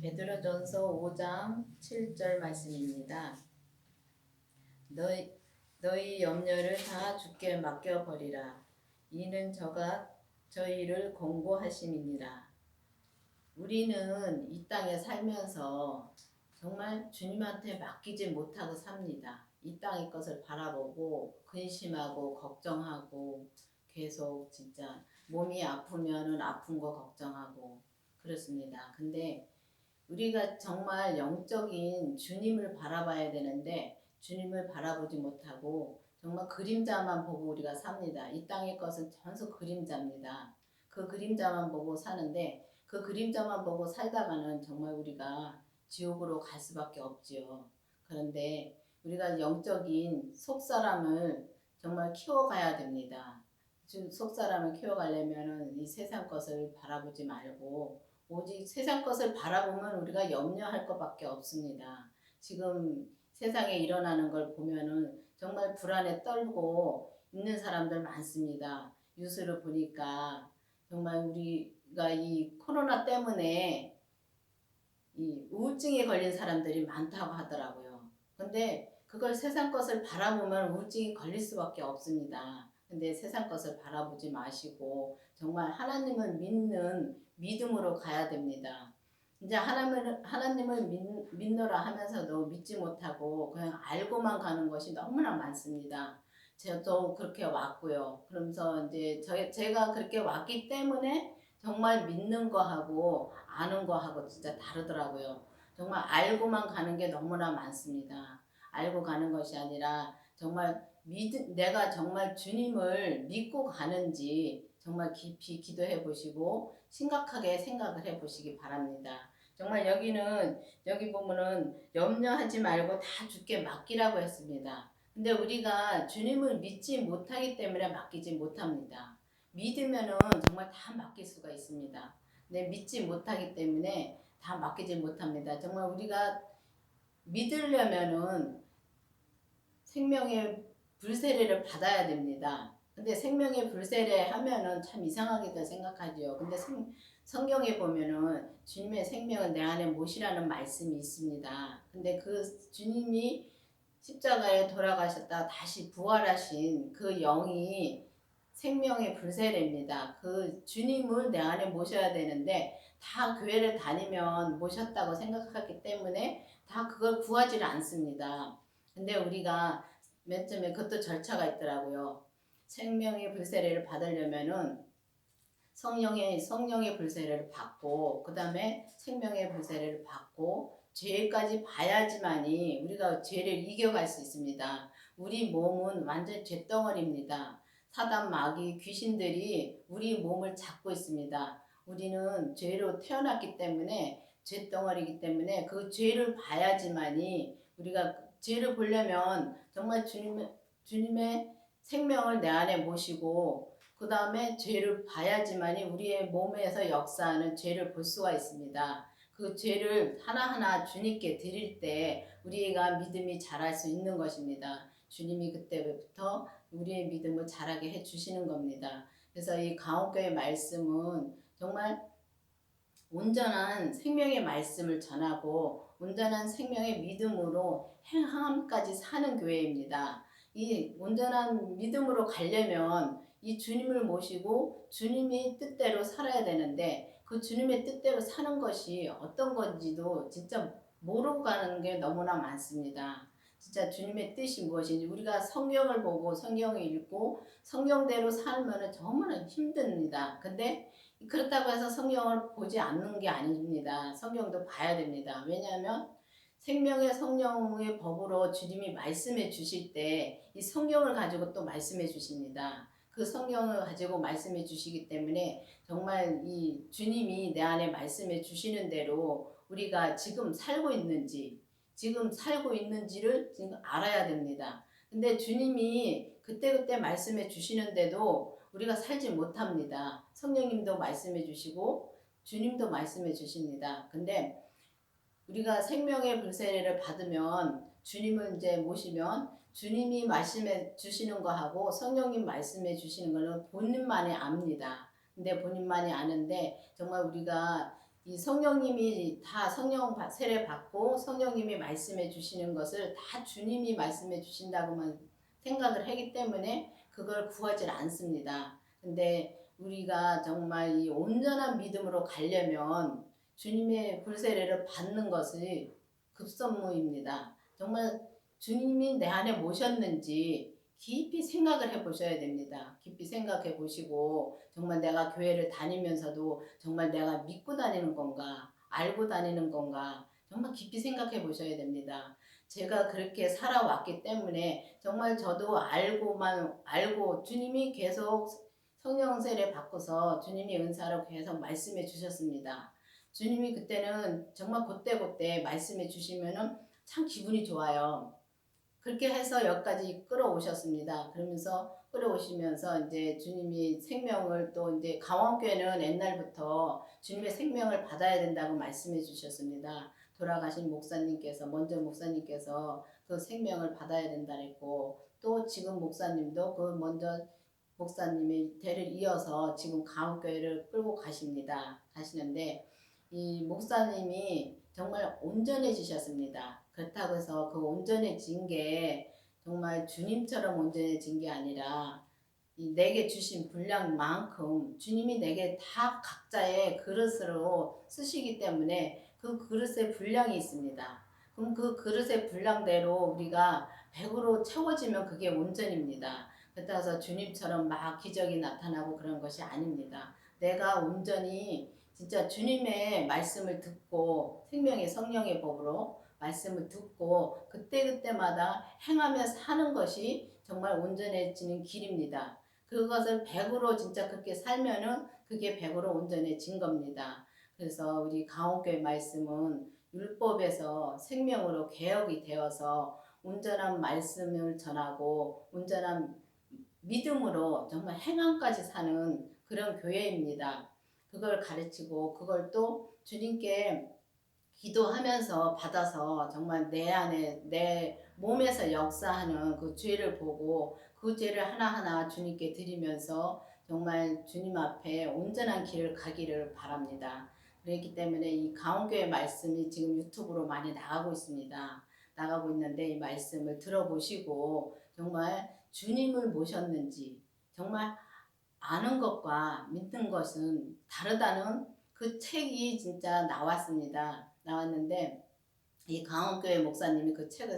베드로전서 5장 7절 말씀입니다. 너희 염려를 다 주께 맡겨버리라. 이는 저가 저희를 권고하심이니라. 우리는 이 땅에 살면서 정말 주님한테 맡기지 못하고 삽니다. 이 땅의 것을 바라보고 근심하고 걱정하고 계속 진짜 몸이 아프면은 아픈 거 걱정하고 그렇습니다. 근데 우리가 정말 영적인 주님을 바라봐야 되는데 주님을 바라보지 못하고 정말 그림자만 보고 우리가 삽니다. 이 땅의 것은 전부 그림자입니다. 그 그림자만 보고 사는데 그 그림자만 보고 살다가는 정말 우리가 지옥으로 갈 수밖에 없지요. 그런데 우리가 영적인 속사람을 정말 키워가야 됩니다. 속사람을 키워가려면 이 세상 것을 바라보지 말고 오직 세상 것을 바라보면 우리가 염려할 것밖에 없습니다. 지금 세상에 일어나는 걸 보면은 정말 불안에 떨고 있는 사람들 많습니다. 뉴스를 보니까 정말 우리가 이 코로나 때문에 이 우울증에 걸린 사람들이 많다고 하더라고요. 근데 그걸 세상 것을 바라보면 우울증이 걸릴 수밖에 없습니다. 근데 세상 것을 바라보지 마시고 정말 하나님을 믿는 믿음으로 가야 됩니다. 이제 하나님을 믿노라 하면서도 믿지 못하고 그냥 알고만 가는 것이 너무나 많습니다. 저도 그렇게 왔고요. 그러면서 이제 제가 그렇게 왔기 때문에 정말 믿는 거하고 아는 거하고 진짜 다르더라고요. 정말 알고만 가는 게 너무나 많습니다. 알고 가는 것이 아니라 정말 내가 정말 주님을 믿고 가는지 정말 깊이 기도해 보시고 심각하게 생각을 해 보시기 바랍니다. 정말 여기 보면은 염려하지 말고 다 주께 맡기라고 했습니다. 근데 우리가 주님을 믿지 못하기 때문에 맡기지 못합니다. 믿으면은 정말 다 맡길 수가 있습니다. 근데 믿지 못하기 때문에 다 맡기지 못합니다. 정말 우리가 믿으려면은 생명의 불세례를 받아야 됩니다. 근데 생명의 불세례 하면은 참 이상하게도 생각하죠. 근데 성경에 보면은 주님의 생명은 내 안에 모시라는 말씀이 있습니다. 근데 그 주님이 십자가에 돌아가셨다 다시 부활하신 그 영이 생명의 불세례입니다. 그 주님을 내 안에 모셔야 되는데 다 교회를 다니면 모셨다고 생각하기 때문에 다 그걸 구하지를 않습니다. 근데 우리가 맨 처음에 그것도 절차가 있더라고요. 생명의 불세례를 받으려면은 성령의 불세례를 받고 그 다음에 생명의 불세례를 받고 죄까지 봐야지만이 우리가 죄를 이겨갈 수 있습니다. 우리 몸은 완전 죄덩어리입니다. 사단 마귀 귀신들이 우리 몸을 잡고 있습니다. 우리는 죄로 태어났기 때문에 죄덩어리이기 때문에 그 죄를 봐야지만이 우리가 죄를 보려면 정말 주님의 생명을 내 안에 모시고 그 다음에 죄를 봐야지만이 우리의 몸에서 역사하는 죄를 볼 수가 있습니다. 그 죄를 하나하나 주님께 드릴 때 우리가 믿음이 자랄 수 있는 것입니다. 주님이 그때부터 우리의 믿음을 자라게 해주시는 겁니다. 그래서 이 강옥교회 말씀은 정말 온전한 생명의 말씀을 전하고 온전한 생명의 믿음으로 행함까지 사는 교회입니다. 이 온전한 믿음으로 가려면 이 주님을 모시고 주님의 뜻대로 살아야 되는데 그 주님의 뜻대로 사는 것이 어떤 건지도 진짜 모르고 가는 게 너무나 많습니다. 진짜 주님의 뜻이 무엇인지 우리가 성경을 보고 성경을 읽고 성경대로 살면 정말 힘듭니다. 근데 그렇다고 해서 성경을 보지 않는 게 아닙니다. 성경도 봐야 됩니다. 왜냐하면 생명의 성령의 법으로 주님이 말씀해 주실 때 이 성경을 가지고 또 말씀해 주십니다. 그 성경을 가지고 말씀해 주시기 때문에 정말 이 주님이 내 안에 말씀해 주시는 대로 우리가 지금 살고 있는지를 지금 알아야 됩니다. 근데 주님이 그때그때 말씀해 주시는데도 우리가 살지 못합니다. 성령님도 말씀해 주시고 주님도 말씀해 주십니다. 근데 우리가 생명의 불세례를 받으면 주님을 이제 모시면 주님이 말씀해 주시는 거하고 성령님 말씀해 주시는 거는 본인만이 압니다. 근데 본인만이 아는데 정말 우리가 이 성령님이 다 성령 세례 받고 성령님이 말씀해 주시는 것을 다 주님이 말씀해 주신다고만 생각을 하기 때문에 그걸 구하지 않습니다. 근데 우리가 정말 이 온전한 믿음으로 가려면 주님의 불세례를 받는 것이 급선무입니다. 정말 주님이 내 안에 모셨는지 깊이 생각을 해 보셔야 됩니다. 깊이 생각해 보시고 정말 내가 교회를 다니면서도 정말 내가 믿고 다니는 건가 알고 다니는 건가 정말 깊이 생각해 보셔야 됩니다. 제가 그렇게 살아왔기 때문에 정말 저도 알고 주님이 계속 성령 세례 받고서 주님이 은사로 계속 말씀해 주셨습니다. 주님이 그때는 정말 그때그때 말씀해 주시면은 참 기분이 좋아요. 그렇게 해서 여기까지 끌어오셨습니다. 그러면서 끌어오시면서 이제 주님이 생명을 또 이제 강원교회는 옛날부터 주님의 생명을 받아야 된다고 말씀해 주셨습니다. 돌아가신 목사님께서 먼저 목사님께서 그 생명을 받아야 된다 그랬고 또 지금 목사님도 그 먼저 목사님의 대를 이어서 지금 강원교회를 끌고 가시는데 이 목사님이 정말 온전해지셨습니다. 그렇다고 해서 그 온전해진 게 정말 주님처럼 온전해진 게 아니라 이 내게 주신 분량만큼 주님이 내게 다 각자의 그릇으로 쓰시기 때문에 그 그릇에 분량이 있습니다. 그럼 그 그릇의 분량대로 우리가 100으로 채워지면 그게 온전입니다. 그렇다고 해서 주님처럼 막 기적이 나타나고 그런 것이 아닙니다. 내가 온전히 진짜 주님의 말씀을 듣고 생명의 성령의 법으로 말씀을 듣고 그때그때마다 행하며 사는 것이 정말 온전해지는 길입니다. 그것을 100으로 진짜 그렇게 살면은 그게 100으로 온전해진 겁니다. 그래서 우리 강원교회 말씀은 율법에서 생명으로 개혁이 되어서 온전한 말씀을 전하고 온전한 믿음으로 정말 행함까지 사는 그런 교회입니다. 그걸 가르치고 그걸 또 주님께 기도하면서 받아서 정말 내 안에 내 몸에서 역사하는 그 죄를 보고 그 죄를 하나하나 주님께 드리면서 정말 주님 앞에 온전한 길을 가기를 바랍니다. 그렇기 때문에 이 강원교회 말씀이 지금 유튜브로 많이 나가고 있습니다. 나가고 있는데 이 말씀을 들어보시고 정말 주님을 모셨는지 정말 아는 것과 믿는 것은 다르다는 그 책이 진짜 나왔는데 이 강원교회 목사님이 그 책을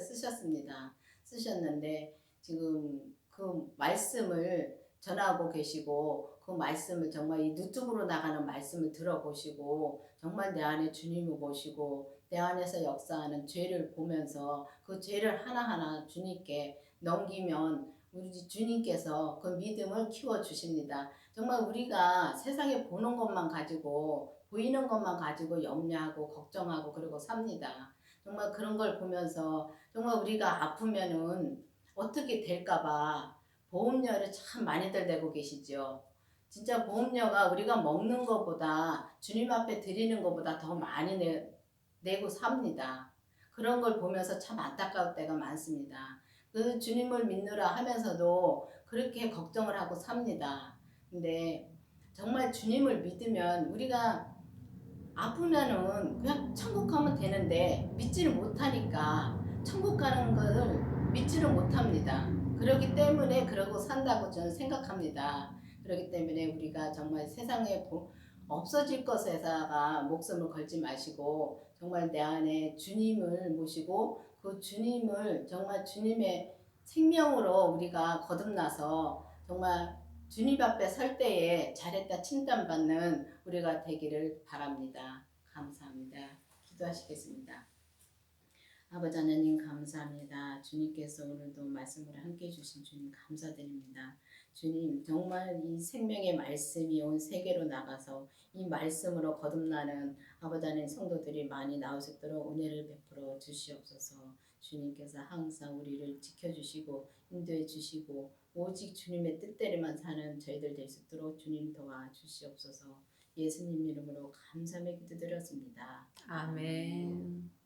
쓰셨는데 지금 그 말씀을 전하고 계시고 그 말씀을 정말 이 유튜브로 나가는 말씀을 들어보시고 정말 내 안에 주님을 모시고 내 안에서 역사하는 죄를 보면서 그 죄를 하나하나 주님께 넘기면 우리 주님께서 그 믿음을 키워주십니다. 정말 우리가 세상에 보는 것만 가지고 보이는 것만 가지고 염려하고 걱정하고 그러고 삽니다. 정말 그런 걸 보면서 정말 우리가 아프면은 어떻게 될까봐 보험료를 참 많이들 내고 계시죠. 진짜 보험료가 우리가 먹는 것보다 주님 앞에 드리는 것보다 더 많이 내고 삽니다. 그런 걸 보면서 참 안타까울 때가 많습니다. 그 주님을 믿느라 하면서도 그렇게 걱정을 하고 삽니다. 근데 정말 주님을 믿으면 우리가 아프면은 그냥 천국 가면 되는데 믿지를 못하니까 천국 가는 것을 믿지를 못합니다. 그렇기 때문에 그러고 산다고 저는 생각합니다. 그렇기 때문에 우리가 정말 세상에 없어질 것에다가 목숨을 걸지 마시고 정말 내 안에 주님을 모시고 그 주님을 정말 주님의 생명으로 우리가 거듭나서 정말 주님 앞에 설 때에 잘했다 칭찬받는 우리가 되기를 바랍니다. 감사합니다. 기도하시겠습니다. 아버지 하나님 감사합니다. 주님께서 오늘도 말씀을 함께 해주신 주님 감사드립니다. 주님 정말 이 생명의 말씀이 온 세계로 나가서 이 말씀으로 거듭나는 아버지 하나님 성도들이 많이 나올 수 있도록 은혜를 베풀어 주시옵소서. 주님께서 항상 우리를 지켜주시고 인도해 주시고 오직 주님의 뜻대로만 사는 저희들 될 수 있도록 주님 도와주시옵소서. 예수님 이름으로 감사의 기도드렸습니다. 아멘.